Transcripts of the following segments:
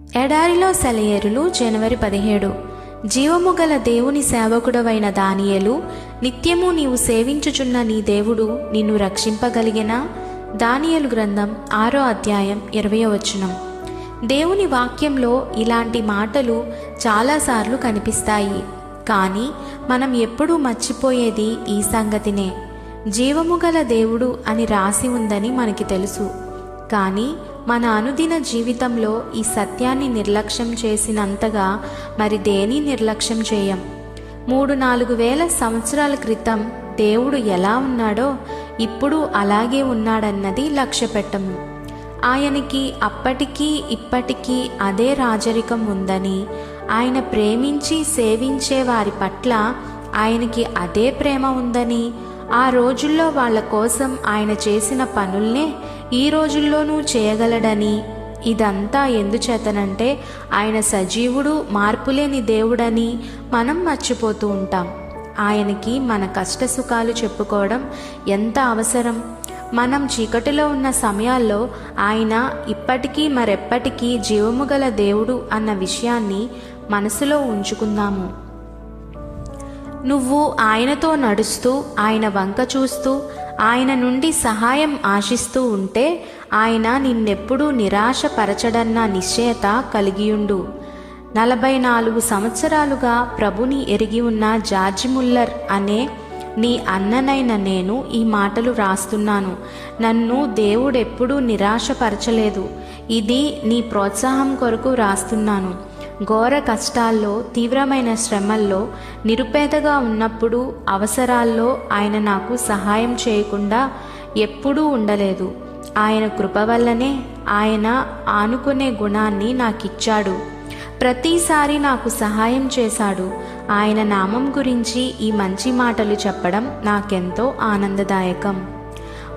ఎడారిలో సెలయేరులు జనవరి 17. జీవము గల దేవుని సేవకుడవైన దానియేలు, నిత్యము నీవు సేవించుచున్న నీ దేవుడు నిన్ను రక్షింపగలిగెనా? దానియేలు గ్రంథం 6వ అధ్యాయం 20వ వచనం. దేవుని వాక్యంలో ఇలాంటి మాటలు చాలాసార్లు కనిపిస్తాయి. కానీ మనం ఎప్పుడూ మర్చిపోయేది ఈ సంగతినే. జీవము గల దేవుడు అని రాసి ఉందని మనకి తెలుసు. కానీ మన అనుదిన జీవితంలో ఈ సత్యాన్ని నిర్లక్ష్యం చేసినంతగా మరి దేని నిర్లక్ష్యం చేయం. 3-4 వేల సంవత్సరాల క్రితం దేవుడు ఎలా ఉన్నాడో ఇప్పుడు అలాగే ఉన్నాడన్నది లక్ష్య పెట్టము. ఆయనకి అప్పటికీ ఇప్పటికీ అదే రాజరికం ఉందని, ఆయన ప్రేమించి సేవించే వారి పట్ల ఆయనకి అదే ప్రేమ ఉందని, ఆ రోజుల్లో వాళ్ళ కోసం ఆయన చేసిన పనుల్నే ఈ రోజుల్లోనూ చేయగలడని, ఇదంతా ఎందుచేతనంటే ఆయన సజీవుడు, మార్పులేని దేవుడని మనం మర్చిపోతూ ఉంటాం. ఆయనకి మన కష్టసుఖాలు చెప్పుకోవడం ఎంత అవసరం. మనం చీకటిలో ఉన్న సమయాల్లో ఆయన ఇప్పటికీ మరెప్పటికీ జీవము గల దేవుడు అన్న విషయాన్ని మనసులో ఉంచుకుందాము. నువ్వు ఆయనతో నడుస్తూ, ఆయన వంక చూస్తూ, ఆయన నుండి సహాయం ఆశిస్తూ ఉంటే ఆయన నిన్నెప్పుడూ నిరాశపరచడన్న నిశ్చయత కలిగియుండు. 44 సంవత్సరాలుగా ప్రభుని ఎరిగి ఉన్న జార్జ్ ముల్లర్ అనే నీ అన్ననైన నేను ఈ మాటలు రాస్తున్నాను. నన్ను దేవుడెప్పుడూ నిరాశపరచలేదు. ఇది నీ ప్రోత్సాహం కొరకు రాస్తున్నాను. ఘోర కష్టాల్లో, తీవ్రమైన శ్రమల్లో, నిరుపేదగా ఉన్నప్పుడు, అవసరాల్లో ఆయన నాకు సహాయం చేయకుండా ఎప్పుడూ ఉండలేదు. ఆయన కృప వల్లనే ఆయన ఆనుకునే గుణాన్ని నాకిచ్చాడు. ప్రతిసారి నాకు సహాయం చేశాడు. ఆయన నామం గురించి ఈ మంచి మాటలు చెప్పడం నాకెంతో ఆనందదాయకం.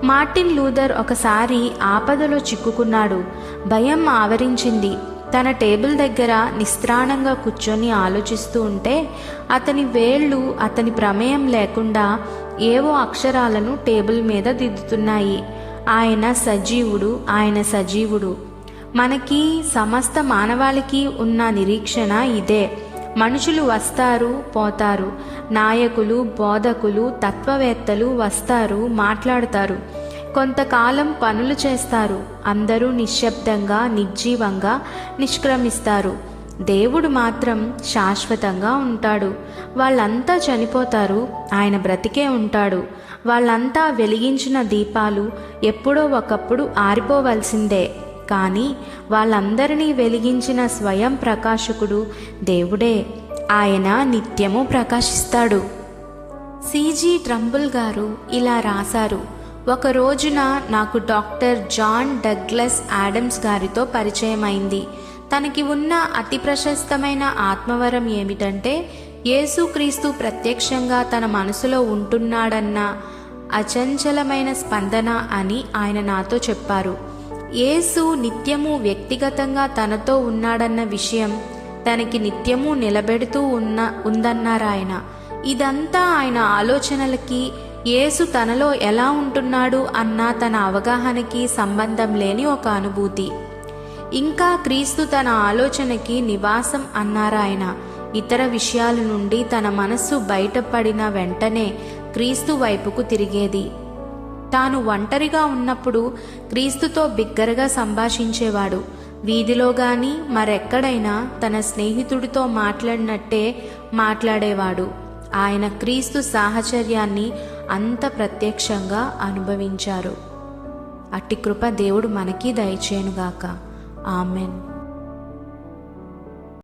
మార్టిన్ లూథర్ ఒకసారి ఆపదలో చిక్కుకున్నాడు. భయం ఆవరించింది. తన టేబుల్ దగ్గర నిస్త్రాణంగా కూర్చొని ఆలోచిస్తూ ఉంటే అతని వేళ్ళు అతని ప్రమేయం లేకుండా ఏవో అక్షరాలను టేబుల్ మీద దిద్దుతున్నాయి. ఆయన సజీవుడు, ఆయన సజీవుడు. మనకి, సమస్త మానవాళికి ఉన్న నిరీక్షణ ఇదే. మనుషులు వస్తారు, పోతారు. నాయకులు, బోధకులు, తత్వవేత్తలు వస్తారు, మాట్లాడతారు, కొంతకాలం పనులు చేస్తారు. అందరూ నిశ్శబ్దంగా, నిర్జీవంగా నిష్క్రమిస్తారు. దేవుడు మాత్రం శాశ్వతంగా ఉంటాడు. వాళ్ళంతా చనిపోతారు, ఆయన బ్రతికే ఉంటాడు. వాళ్ళంతా వెలిగించిన దీపాలు ఎప్పుడో ఒకప్పుడు ఆరిపోవలసిందే. కానీ వాళ్ళందరినీ వెలిగించిన స్వయం ప్రకాశకుడు దేవుడే. ఆయన నిత్యము ప్రకాశిస్తాడు. సిజి ట్రంబుల్ గారు ఇలా రాశారు: ఒక రోజున నాకు డాక్టర్ జాన్ డగ్లస్ ఆడమ్స్ గారితో పరిచయం అయింది. తనకి ఉన్న అతి ప్రశస్తమైన ఆత్మవరం ఏమిటంటే యేసుక్రీస్తు ప్రత్యక్షంగా తన మనసులో ఉంటున్నాడన్న అచంచలమైన స్పందన అని ఆయన నాతో చెప్పారు. యేసు నిత్యము వ్యక్తిగతంగా తనతో ఉన్నాడన్న విషయం తనకి నిత్యము నిలబెడుతూ ఉందన్నారాయన. ఇదంతా ఆయన ఆలోచనలకి, యేసు తనలో ఎలా ఉంటున్నాడు అన్న తన అవగాహనకి సంబంధం లేని ఒక అనుభూతి. ఇంకా క్రీస్తు తన ఆలోచనకి నివాసం అన్నారాయన. ఇతర విషయాల నుండి తన మనస్సు బయటపడిన వెంటనే క్రీస్తు వైపుకు తిరిగేది. తాను ఒంటరిగా ఉన్నప్పుడు క్రీస్తుతో బిగ్గరగా సంభాషించేవాడు. వీధిలో గాని మరెక్కడైనా తన స్నేహితుడితో మాట్లాడినట్టే మాట్లాడేవాడు. ఆయన క్రీస్తు సాహచర్యాన్ని అంత ప్రత్యక్షంగా అనుభవించారు. అట్టి కృప దేవుడు మనకి దయచేయునుగాక. ఆమెన్.